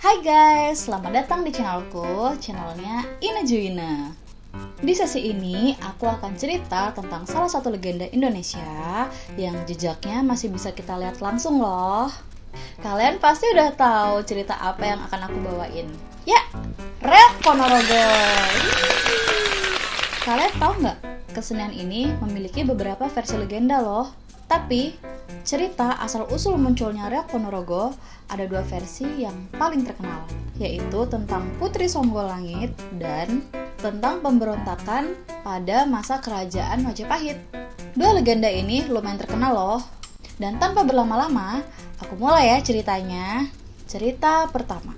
Hai guys, selamat datang di channelku, channelnya Ina Juina. Di sesi ini, aku akan cerita tentang salah satu legenda Indonesia yang jejaknya masih bisa kita lihat langsung loh. Kalian pasti udah tahu cerita apa yang akan aku bawain. Ya, Reok Ponorogo. Kalian tahu nggak, kesenian ini memiliki beberapa versi legenda loh. Tapi, cerita asal-usul munculnya Reok Ponorogo ada dua versi yang paling terkenal, yaitu tentang Putri Songgolangit dan tentang pemberontakan pada masa kerajaan Majapahit. Dua legenda ini lumayan terkenal loh. Dan tanpa berlama-lama, aku mulai ya ceritanya. Cerita pertama.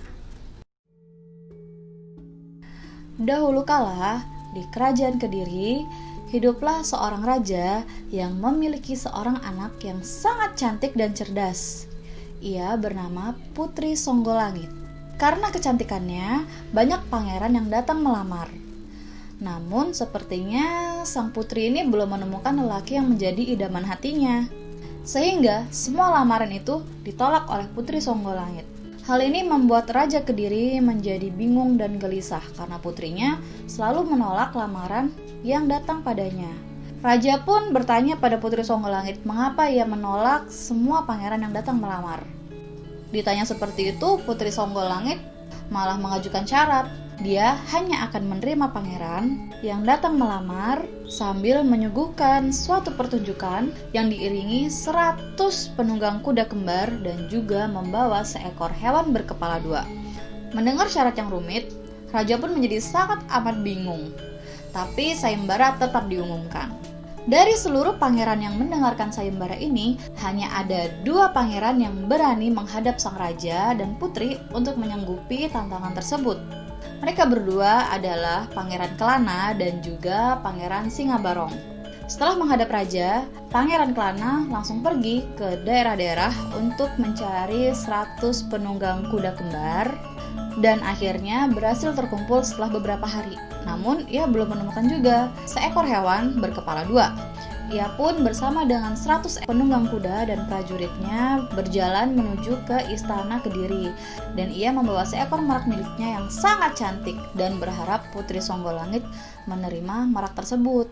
Dahulu kala, di Kerajaan Kediri, hiduplah seorang raja yang memiliki seorang anak yang sangat cantik dan cerdas. Ia bernama Putri Songgolangit. Karena kecantikannya, banyak pangeran yang datang melamar. Namun sepertinya sang putri ini belum menemukan lelaki yang menjadi idaman hatinya. Sehingga semua lamaran itu ditolak oleh Putri Songgolangit. Hal ini membuat Raja Kediri menjadi bingung dan gelisah karena putrinya selalu menolak lamaran yang datang padanya. Raja pun bertanya pada Putri Songgolangit mengapa ia menolak semua pangeran yang datang melamar. Ditanya seperti itu, Putri Songgolangit malah mengajukan syarat. Dia hanya akan menerima pangeran yang datang melamar sambil menyuguhkan suatu pertunjukan yang diiringi 100 penunggang kuda kembar dan juga membawa seekor hewan berkepala dua. Mendengar syarat yang rumit, Raja pun menjadi sangat amat bingung. Tapi sayembara tetap diumumkan. Dari seluruh pangeran yang mendengarkan sayembara ini, hanya ada 2 pangeran yang berani menghadap sang raja dan putri untuk menyanggupi tantangan tersebut. Mereka berdua adalah Pangeran Kelana dan juga Pangeran Singabarong. Setelah menghadap raja, Pangeran Kelana langsung pergi ke daerah-daerah untuk mencari 100 penunggang kuda kembar dan akhirnya berhasil terkumpul setelah beberapa hari. Namun, ia belum menemukan juga seekor hewan berkepala dua. Ia pun bersama dengan 100 penunggang kuda dan prajuritnya berjalan menuju ke istana Kediri. Dan ia membawa seekor merak miliknya yang sangat cantik dan berharap Putri Songgolangit menerima merak tersebut.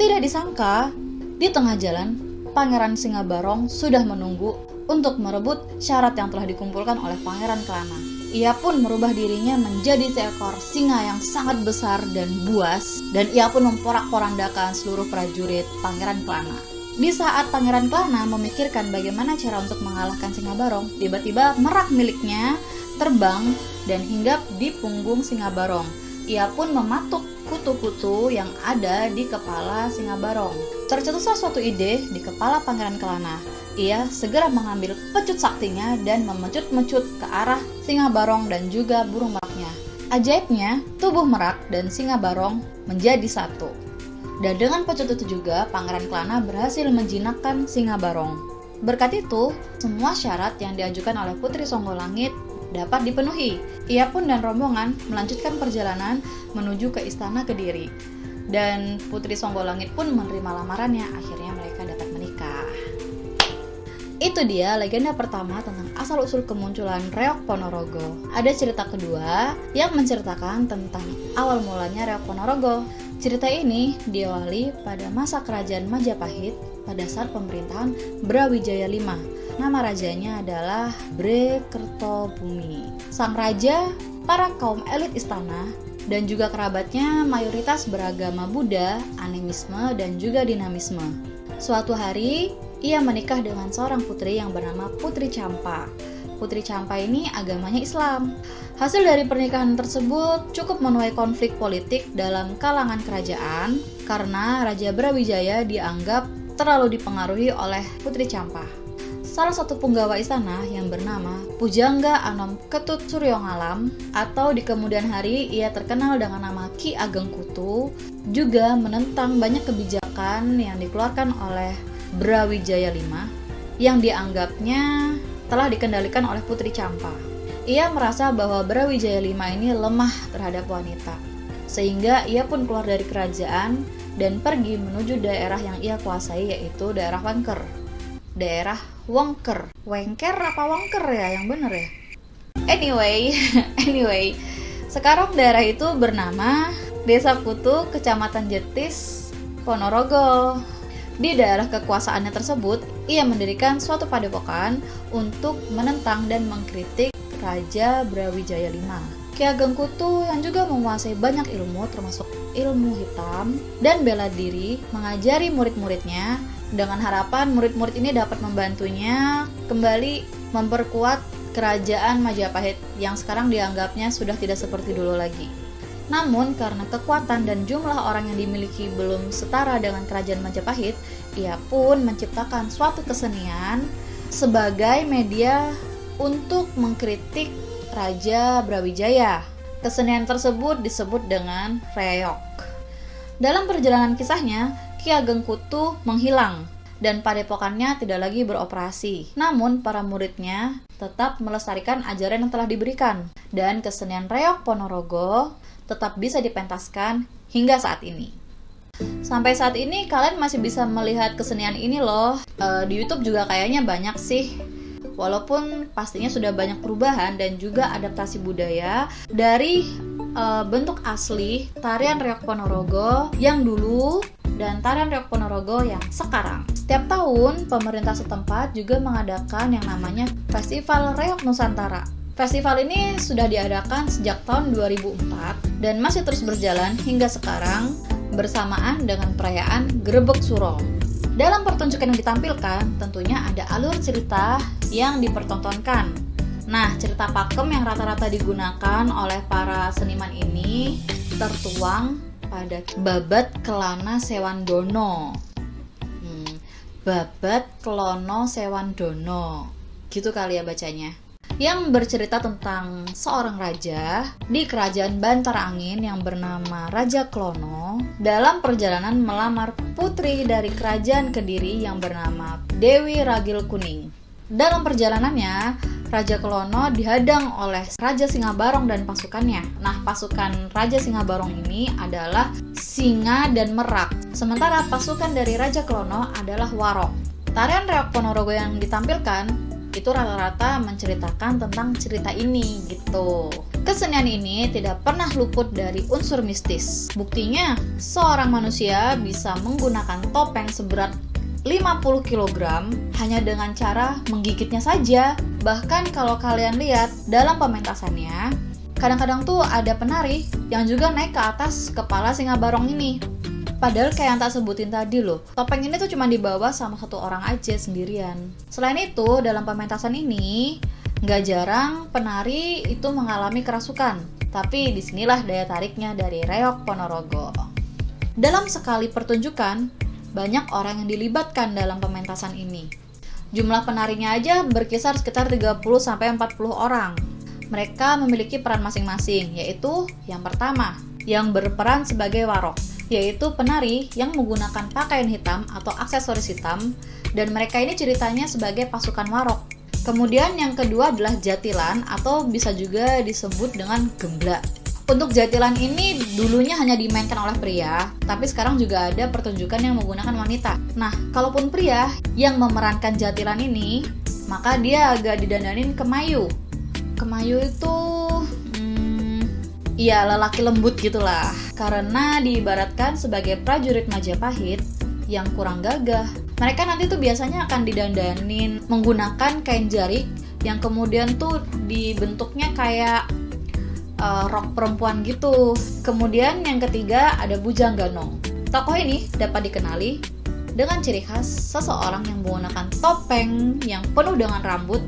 Tidak disangka, di tengah jalan, Pangeran Singabarong sudah menunggu untuk merebut syarat yang telah dikumpulkan oleh Pangeran Kelana. Ia pun merubah dirinya menjadi seekor singa yang sangat besar dan buas, dan ia pun memporak-porandakan seluruh prajurit Pangeran Kelana. Di saat Pangeran Kelana memikirkan bagaimana cara untuk mengalahkan Singabarong, tiba-tiba merak miliknya terbang dan hinggap di punggung Singabarong. Ia pun mematuk kutu-kutu yang ada di kepala Singabarong. Tercetuslah suatu ide di kepala Pangeran Kelana. Ia segera mengambil pecut saktinya dan memecut-mecut ke arah Singabarong dan juga burung meraknya. Ajaibnya, tubuh merak dan Singabarong menjadi satu. Dan dengan pecut itu juga, Pangeran Kelana berhasil menjinakkan Singabarong. Berkat itu, semua syarat yang diajukan oleh Putri Songgolangit dapat dipenuhi. Ia pun dan rombongan melanjutkan perjalanan menuju ke istana Kediri. Dan Putri Songgolangit pun menerima lamarannya, akhirnya mereka dapat menikah. Itu dia legenda pertama tentang asal-usul kemunculan Reok Ponorogo. Ada cerita kedua yang menceritakan tentang awal mulanya Reok Ponorogo. Cerita ini diawali pada masa kerajaan Majapahit pada saat pemerintahan Brawijaya V. Nama rajanya adalah Bre Kertobumi. Sang raja, para kaum elit istana, dan juga kerabatnya mayoritas beragama Buddha, animisme, dan juga dinamisme. Suatu hari, ia menikah dengan seorang putri yang bernama Putri Campa. Putri Campa ini agamanya Islam. Hasil dari pernikahan tersebut cukup menuai konflik politik dalam kalangan kerajaan karena Raja Brawijaya dianggap terlalu dipengaruhi oleh Putri Campa. Salah satu punggawa istana yang bernama Pujangga Anom Ketut Suryongalam atau di kemudian hari ia terkenal dengan nama Ki Ageng Kutu juga menentang banyak kebijakan yang dikeluarkan oleh Brawijaya V yang dianggapnya telah dikendalikan oleh Putri Campa. Ia merasa bahwa Brawijaya V ini lemah terhadap wanita, sehingga ia pun keluar dari kerajaan dan pergi menuju daerah yang ia kuasai, yaitu daerah Wengker. Wengker apa Wengker ya yang bener ya? Anyway, anyway, sekarang daerah itu bernama Desa Kutu, Kecamatan Jetis, Ponorogo. Di daerah kekuasaannya tersebut, ia mendirikan suatu padepokan untuk menentang dan mengkritik Raja Brawijaya V. Ki Ageng Kutu yang juga menguasai banyak ilmu termasuk ilmu hitam dan bela diri mengajari murid-muridnya dengan harapan murid-murid ini dapat membantunya kembali memperkuat kerajaan Majapahit yang sekarang dianggapnya sudah tidak seperti dulu lagi. Namun karena kekuatan dan jumlah orang yang dimiliki belum setara dengan kerajaan Majapahit, ia pun menciptakan suatu kesenian sebagai media untuk mengkritik Raja Brawijaya. Kesenian tersebut disebut dengan reog. Dalam perjalanan kisahnya, Ki Ageng Kutu menghilang dan padepokannya tidak lagi beroperasi. Namun para muridnya tetap melestarikan ajaran yang telah diberikan dan kesenian reog Ponorogo tetap bisa dipentaskan hingga saat ini. Sampai saat ini kalian masih bisa melihat kesenian ini loh. Di YouTube juga kayaknya banyak sih. Walaupun pastinya sudah banyak perubahan dan juga adaptasi budaya dari bentuk asli tarian reog Ponorogo yang dulu dan tarian reog Ponorogo yang sekarang. Setiap tahun pemerintah setempat juga mengadakan yang namanya Festival Reog Nusantara. Festival ini sudah diadakan sejak tahun 2004 dan masih terus berjalan hingga sekarang bersamaan dengan perayaan Grebek Suro. Dalam pertunjukan yang ditampilkan, tentunya ada alur cerita yang dipertontonkan. Nah, cerita pakem yang rata-rata digunakan oleh para seniman ini tertuang pada Babad Kelana Sewandono. Babad Kelono Sewandono. Gitu kali ya bacanya. Yang bercerita tentang seorang raja di kerajaan Bantar Angin yang bernama Raja Klono dalam perjalanan melamar putri dari kerajaan Kediri yang bernama Dewi Ragil Kuning. Dalam perjalanannya, Raja Klono dihadang oleh Raja Singabarong dan pasukannya. Nah, pasukan Raja Singabarong ini adalah singa dan merak, sementara pasukan dari Raja Klono adalah warok. Tarian reog Ponorogo yang ditampilkan itu rata-rata menceritakan tentang cerita ini gitu. Kesenian ini tidak pernah luput dari unsur mistis. Buktinya, seorang manusia bisa menggunakan topeng seberat 50 kg hanya dengan cara menggigitnya saja. Bahkan kalau kalian lihat dalam pementasannya, kadang-kadang tuh ada penari yang juga naik ke atas kepala Singabarong ini. Padahal kayak yang tak sebutin tadi loh, topeng ini tuh cuma dibawa sama satu orang aja sendirian. Selain itu, dalam pementasan ini, nggak jarang penari itu mengalami kerasukan. Tapi disinilah daya tariknya dari reog Ponorogo. Dalam sekali pertunjukan, banyak orang yang dilibatkan dalam pementasan ini. Jumlah penarinya aja berkisar sekitar 30-40 orang. Mereka memiliki peran masing-masing, yaitu yang pertama, yang berperan sebagai warok, yaitu penari yang menggunakan pakaian hitam atau aksesoris hitam, dan mereka ini ceritanya sebagai pasukan warok. Kemudian yang kedua adalah jatilan atau bisa juga disebut dengan gembla. Untuk jatilan ini dulunya hanya dimainkan oleh pria, tapi sekarang juga ada pertunjukan yang menggunakan wanita. Nah, kalaupun pria yang memerankan jatilan ini, maka dia agak didandanin kemayu. Kemayu itu ya lelaki lembut gitulah, karena diibaratkan sebagai prajurit Majapahit yang kurang gagah. Mereka nanti tuh biasanya akan didandanin menggunakan kain jarik yang kemudian tuh dibentuknya kayak rok perempuan gitu. Kemudian yang ketiga ada Bujang Ganong. Tokoh ini dapat dikenali dengan ciri khas seseorang yang menggunakan topeng yang penuh dengan rambut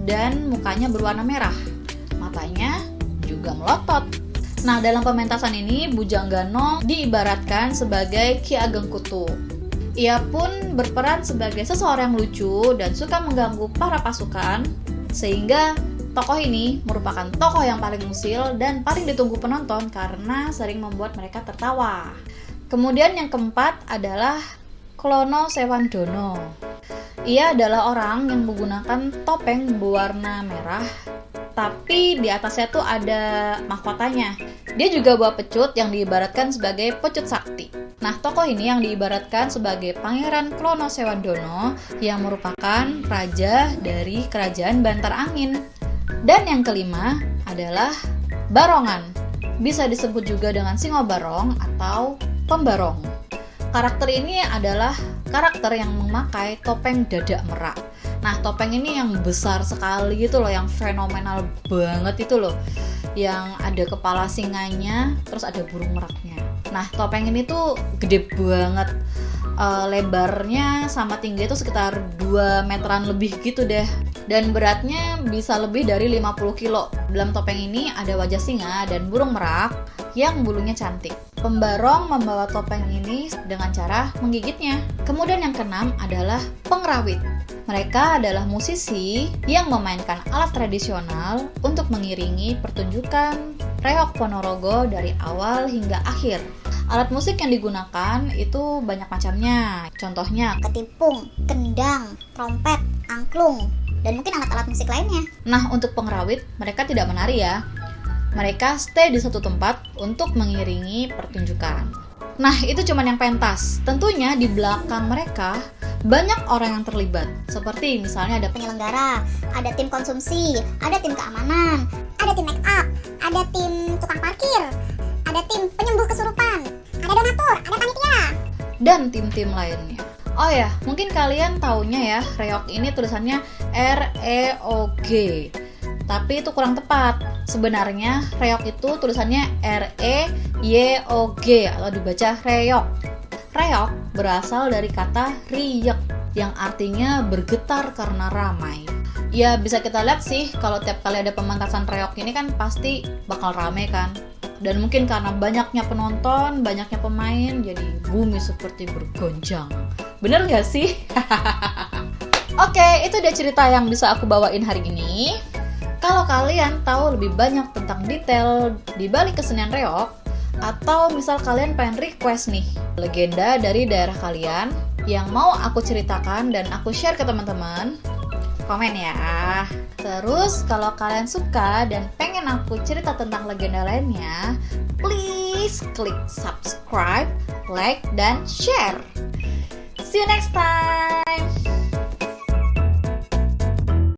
dan mukanya berwarna merah. Matanya juga melotot. Nah, dalam pementasan ini, Bujang Ganong diibaratkan sebagai Ki Ageng Kutu. Ia pun berperan sebagai seseorang yang lucu dan suka mengganggu para pasukan, sehingga tokoh ini merupakan tokoh yang paling usil dan paling ditunggu penonton karena sering membuat mereka tertawa. Kemudian yang keempat adalah Klono Sewandono. Ia adalah orang yang menggunakan topeng berwarna merah, tapi di atasnya tuh ada mahkotanya. Dia juga bawa pecut yang diibaratkan sebagai pecut sakti. Nah, tokoh ini yang diibaratkan sebagai Pangeran Klono Sewandono yang merupakan raja dari kerajaan Bantar Angin. Dan yang kelima adalah barongan. Bisa disebut juga dengan singo barong atau pembarong. Karakter ini adalah karakter yang memakai topeng dadak merak. Nah, topeng ini yang besar sekali gitu loh, yang fenomenal banget itu loh. Yang ada kepala singanya, terus ada burung meraknya. Nah, topeng ini tuh gede banget. Lebarnya sama tinggi itu sekitar 2 meteran lebih gitu deh. Dan beratnya bisa lebih dari 50 kilo. Dalam topeng ini ada wajah singa dan burung merak yang bulunya cantik. Pembarong membawa topeng ini dengan cara menggigitnya. Kemudian yang keenam adalah pengrawit. Mereka adalah musisi yang memainkan alat tradisional untuk mengiringi pertunjukan Reok Ponorogo dari awal hingga akhir. Alat musik yang digunakan itu banyak macamnya. Contohnya ketipung, kendang, trompet, angklung, dan mungkin alat-alat musik lainnya. Nah, untuk pengrawit, mereka tidak menari ya. Mereka stay di satu tempat untuk mengiringi pertunjukan. Nah, itu cuma yang pentas. Tentunya di belakang mereka banyak orang yang terlibat. Seperti misalnya ada penyelenggara, ada tim konsumsi, ada tim keamanan, ada tim make up, ada tim tukang parkir, ada tim penyembuh kesurupan, ada donatur, ada panitia, dan tim-tim lainnya. Oh ya, mungkin kalian taunya ya, reog ini tulisannya R-E-O-G. Tapi itu kurang tepat. Sebenarnya reog itu tulisannya R-E-Y-O-G atau dibaca reog. Reog berasal dari kata riek yang artinya bergetar karena ramai. Ya bisa kita lihat sih kalau tiap kali ada pementasan reog ini kan pasti bakal ramai kan. Dan mungkin karena banyaknya penonton, banyaknya pemain, jadi bumi seperti bergonjang. Bener gak sih? Oke, itu dia cerita yang bisa aku bawain hari ini. Kalau kalian tahu lebih banyak tentang detail di balik kesenian reog, atau misal kalian pengen request nih legenda dari daerah kalian yang mau aku ceritakan dan aku share ke teman-teman, komen ya. Terus kalau kalian suka dan pengen aku cerita tentang legenda lainnya, please klik subscribe, like, dan share. See you next time.